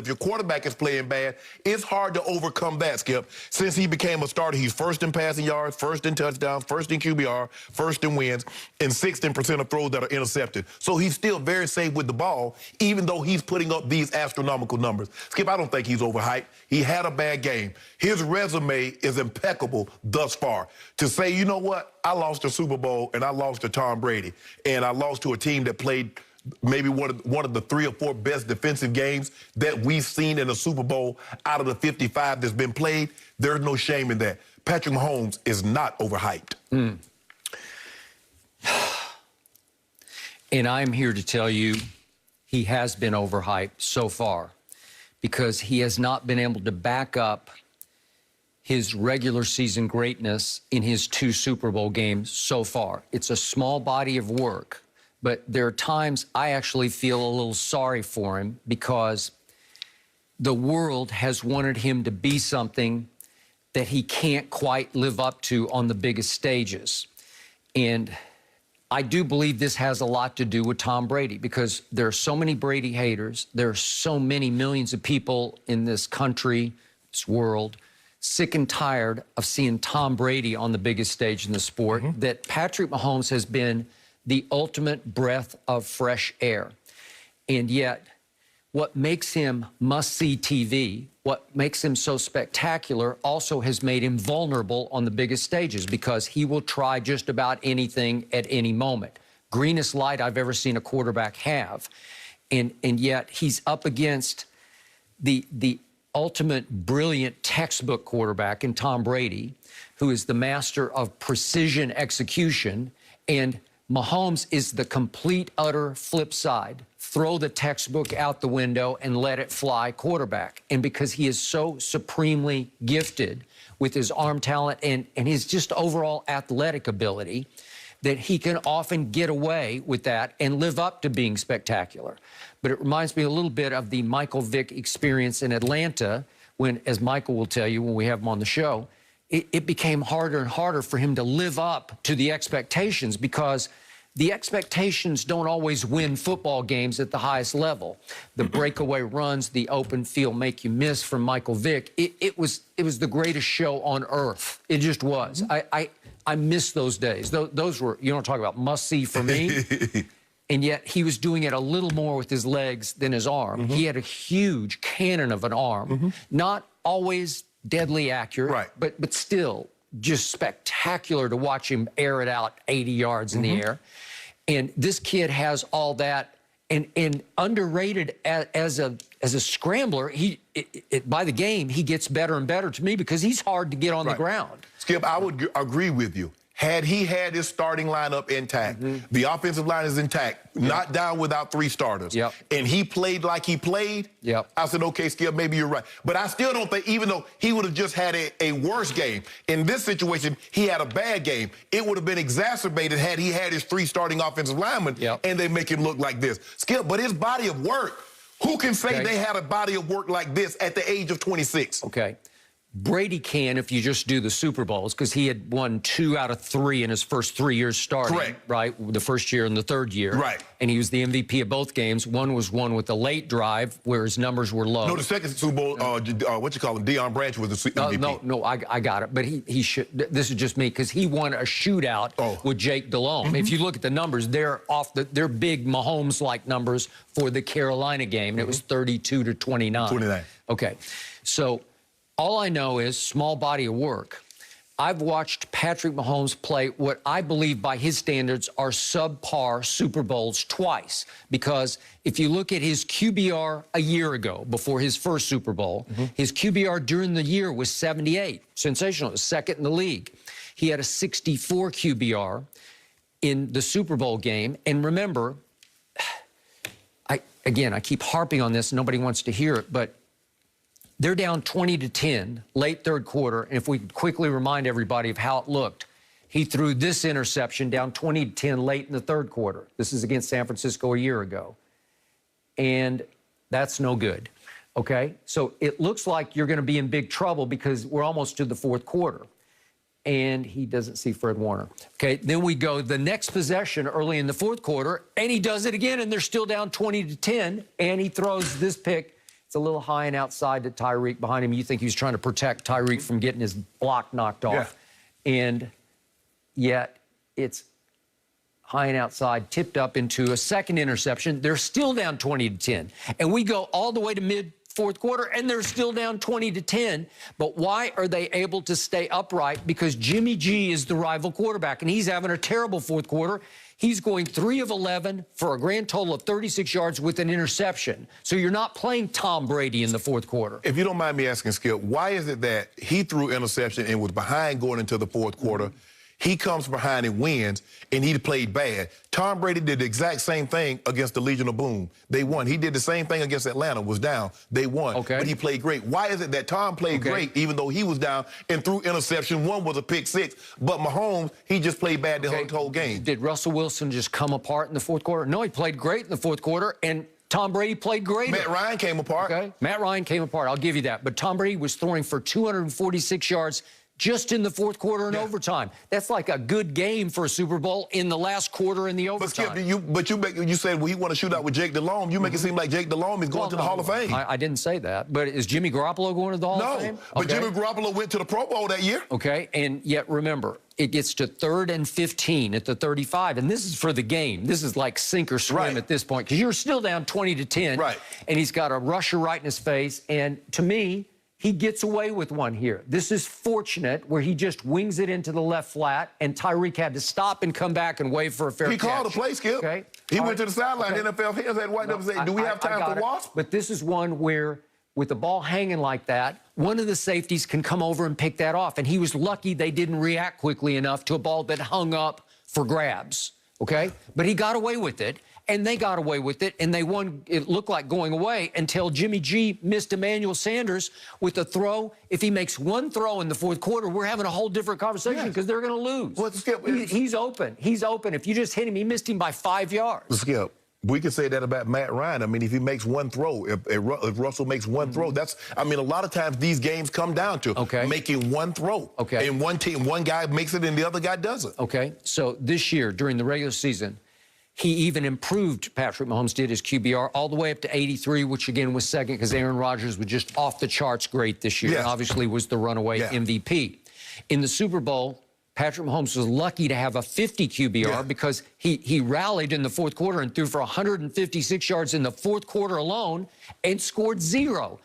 If your quarterback is playing bad, it's hard to overcome that, Skip. Since he became a starter, he's first in passing yards, first in touchdowns, first in QBR, first in wins, and sixth in percent of throws that are intercepted. So he's still very safe with the ball, even though he's putting up these astronomical numbers. Skip, I don't think he's overhyped. He had a bad game. His resume is impeccable thus far. To say, you know what, I lost the Super Bowl and I lost to Tom Brady, and I lost to a team that played maybe one of the 3 or 4 best defensive games that we've seen in a Super Bowl out of the 55 that's been played, there's no shame in that. Patrick Mahomes is not overhyped. And I'm here to tell you he has been overhyped so far because he has not been able to back up his regular season greatness in his 2 Super Bowl games so far. It's a small body of work. But there are times I actually feel a little sorry for him because the world has wanted him to be something that he can't quite live up to on the biggest stages. And I do believe this has a lot to do with Tom Brady because there are so many Brady haters. There are so many millions of people in this country, this world, sick and tired of seeing Tom Brady on the biggest stage in the sport, that Patrick Mahomes has been the ultimate breath of fresh air. And yet, what makes him must-see TV, what makes him so spectacular, also has made him vulnerable on the biggest stages because he will try just about anything at any moment. Greenest light I've ever seen a quarterback have. And yet, he's up against the ultimate brilliant textbook quarterback in Tom Brady, who is the master of precision execution, and Mahomes is the complete, utter flip side. Throw the textbook out the window and let it fly quarterback. And because he is so supremely gifted with his arm talent and his just overall athletic ability, that he can often get away with that and live up to being spectacular. But it reminds me a little bit of the Michael Vick experience in Atlanta when, as Michael will tell you when we have him on the show, it became harder and harder for him to live up to the expectations because the expectations don't always win football games at the highest level. The breakaway runs, the open field make you miss from Michael Vick. It was the greatest show on earth. It just was. I miss those days. Those were, you don't talk about must-see for me. And yet he was doing it a little more with his legs than his arm. He had a huge cannon of an arm. Not always deadly accurate, but still just spectacular to watch him air it out 80 yards in the air. And this kid has all that, and underrated as a scrambler. By the game, he gets better and better to me because he's hard to get on the ground. Skip, I would agree with you. Had he had his starting lineup intact, the offensive line is intact, not down without 3 starters, and he played like he played, I said, okay, Skip, maybe you're right. But I still don't think, even though he would have just had a worse game, in this situation, he had a bad game. It would have been exacerbated had he had his 3 starting offensive linemen, and they make him look like this. Skip, but his body of work, who can say they had a body of work like this at the age of 26? Okay. Brady can if you just do the Super Bowls because he had won 2 out of 3 in his first 3 years starting. Right? The first year and the third year. And he was the MVP of both games. One was won with a late drive where his numbers were low. No, the second Super Bowl, what you call him, Deion Branch was the MVP. No, I got it. But he should, this is just me, because he won a shootout with Jake Delhomme. If you look at the numbers, they're big Mahomes-like numbers for the Carolina game, and it was 32-29. Okay, so all I know is small body of work. I've watched Patrick Mahomes play what I believe by his standards are subpar Super Bowls twice. Because if you look at his QBR a year ago, before his first Super Bowl, his QBR during the year was 78. Sensational. It was second in the league. He had a 64 QBR in the Super Bowl game. And remember, again, I keep harping on this. Nobody wants to hear it, but they're down 20-10, late third quarter. And if we could quickly remind everybody of how it looked, he threw this interception down 20-10 late in the third quarter. This is against San Francisco a year ago. And that's no good, okay? So it looks like you're going to be in big trouble because we're almost to the fourth quarter. And he doesn't see Fred Warner. Okay, then we go the next possession early in the fourth quarter, and he does it again, and they're still down 20-10, and he throws this pick It's a little high and outside to Tyreek behind him. You think he was trying to protect Tyreek from getting his block knocked off. Yeah. And yet it's high and outside, tipped up into a second interception. They're still down 20-10. And we go all the way to mid-fourth quarter, and they're still down 20-10. But why are they able to stay upright? Because Jimmy G is the rival quarterback, and he's having a terrible fourth quarter. He's going 3 of 11 for a grand total of 36 yards with an interception. So you're not playing Tom Brady in the fourth quarter. If you don't mind me asking, Skip, why is it that he threw interception and was behind going into the fourth quarter? He comes behind and wins, and he played bad. Tom Brady did the exact same thing against the Legion of Boom. They won. He did the same thing against Atlanta, was down. They won. Okay. But he played great. Why is it that Tom played great even though he was down and threw interception? One was a pick 6, but Mahomes, he just played bad the whole game. Did Russell Wilson just come apart in the fourth quarter? No, he played great in the fourth quarter, and Tom Brady played great. Matt Ryan came apart. Okay. Matt Ryan came apart. I'll give you that. But Tom Brady was throwing for 246 yards just in the fourth quarter and overtime. That's like a good game for a Super Bowl in the last quarter in the overtime. But Skip, you said, well, he want to shoot out with Jake Delhomme. You make it seem like Jake Delhomme is going to the Hall of Fame. I didn't say that. But is Jimmy Garoppolo going to the Hall of Fame? No, but Jimmy Garoppolo went to the Pro Bowl that year. Okay, and yet remember, it gets to 3rd and 15 at the 35, and this is for the game. This is like sink or swim at this point, because you're still down 20-10. Right. And he's got a rusher right in his face, and to me, he gets away with one here. This is fortunate where he just wings it into the left flat, and Tyreek had to stop and come back and wait for a fair catch. He called a play, Skip. Okay. He went to the sideline. NFL fans had white up and said, do we have time for Wasp? But this is one where, with the ball hanging like that, one of the safeties can come over and pick that off. And he was lucky they didn't react quickly enough to a ball that hung up for grabs, okay? But he got away with it, and they got away with it, and they won. It looked like going away until Jimmy G missed Emmanuel Sanders with a throw. If he makes one throw in the fourth quarter, we're having a whole different conversation because they're going to lose. Well, Skip, he's open. He's open. If you just hit him, he missed him by 5 yards. Skip, we could say that about Matt Ryan. I mean, if he makes one throw, if Russell makes one throw, that's, I mean, a lot of times these games come down to making one throw. Okay. And one guy makes it and the other guy doesn't. Okay. So this year, during the regular season, he even improved, Patrick Mahomes did, his QBR all the way up to 83, which again was second because Aaron Rodgers was just off the charts great this year. And obviously was the runaway MVP. In the Super Bowl, Patrick Mahomes was lucky to have a 50 QBR because he rallied in the fourth quarter and threw for 156 yards in the fourth quarter alone and scored 0.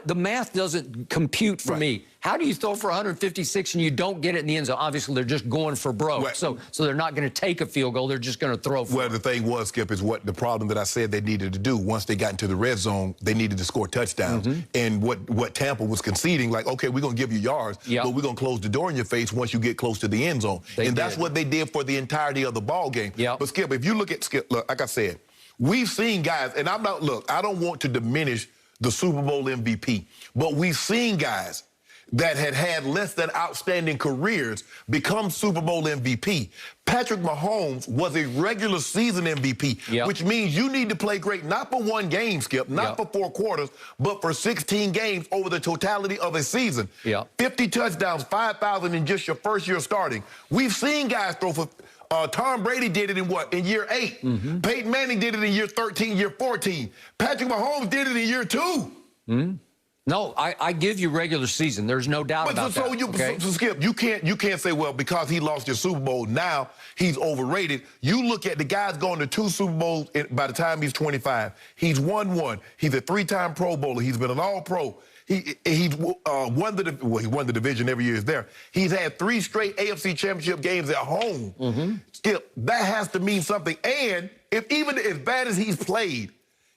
The math doesn't compute for me. How do you throw for 156 and you don't get it in the end zone? Obviously, they're just going for broke. Right. So they're not going to take a field goal. They're just going to throw for Well, the thing was, Skip, is what the problem that I said they needed to do. Once they got into the red zone, they needed to score touchdowns. And what Tampa was conceding, like, okay, we're going to give you yards, but we're going to close the door in your face once you get close to the end zone. That's what they did for the entirety of the ball game. But, Skip, if you look at, Skip, look, like I said, we've seen guys, and I'm not, look, I don't want to diminish the Super Bowl MVP, but we've seen guys that had less than outstanding careers become Super Bowl MVP. Patrick Mahomes was a regular season MVP, which means you need to play great, not for one game, Skip, not for 4 quarters, but for 16 games over the totality of a season. 50 touchdowns, 5,000 in just your first year starting. We've seen guys throw for... Tom Brady did it in what? In year 8. Peyton Manning did it in year 13, year 14. Patrick Mahomes did it in year 2. No, I give you regular season. There's no doubt about that. So Skip, you can't say, well, because he lost his Super Bowl, now he's overrated. You look at the guys going to 2 Super Bowls by the time he's 25. He's won 1. He's a 3-time Pro Bowler. He's been an All-Pro. He won the division every year he's there. He's had 3 straight AFC Championship games at home. Skip, that has to mean something. And even as bad as he's played,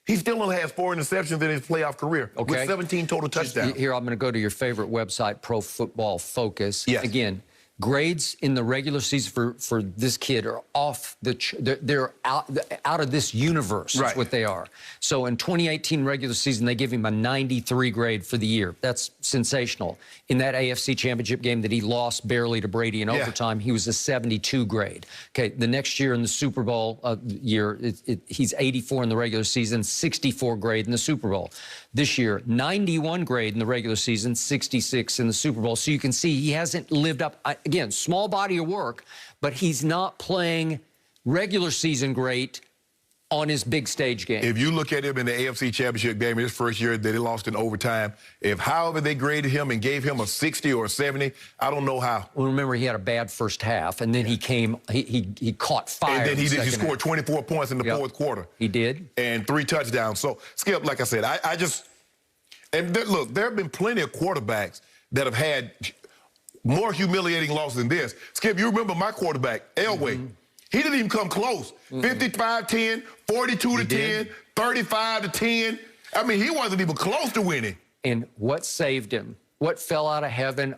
he still only has 4 interceptions in his playoff career with 17 total touchdowns. Here, I'm going to go to your favorite website, Pro Football Focus. Again, grades in the regular season for this kid are off they're out of this universe. Is what they are. So in 2018 regular season, they give him a 93 grade for the year. That's sensational. In that AFC Championship game that he lost barely to Brady in overtime, he was a 72 grade. Okay, the next year in the Super Bowl year, he's 84 in the regular season, 64 grade in the Super Bowl. This year, 91 grade in the regular season, 66 in the Super Bowl. So you can see he hasn't lived up. Again, small body of work, but he's not playing regular season great on his big stage game. If you look at him in the AFC Championship game in his first year that they lost in overtime, if however they graded him and gave him a 60 or a 70, I don't know how. Well, remember, he had a bad first half, and then he caught fire. And then he second scored half. 24 points in the fourth quarter. He did. And 3 touchdowns. So, Skip, like I said, look, there have been plenty of quarterbacks that have had more humiliating losses than this. Skip, you remember my quarterback, Elway. Mm-hmm. He didn't even come close. 55-10, 42-10, 35-10. I mean, he wasn't even close to winning. And what saved him? What fell out of heaven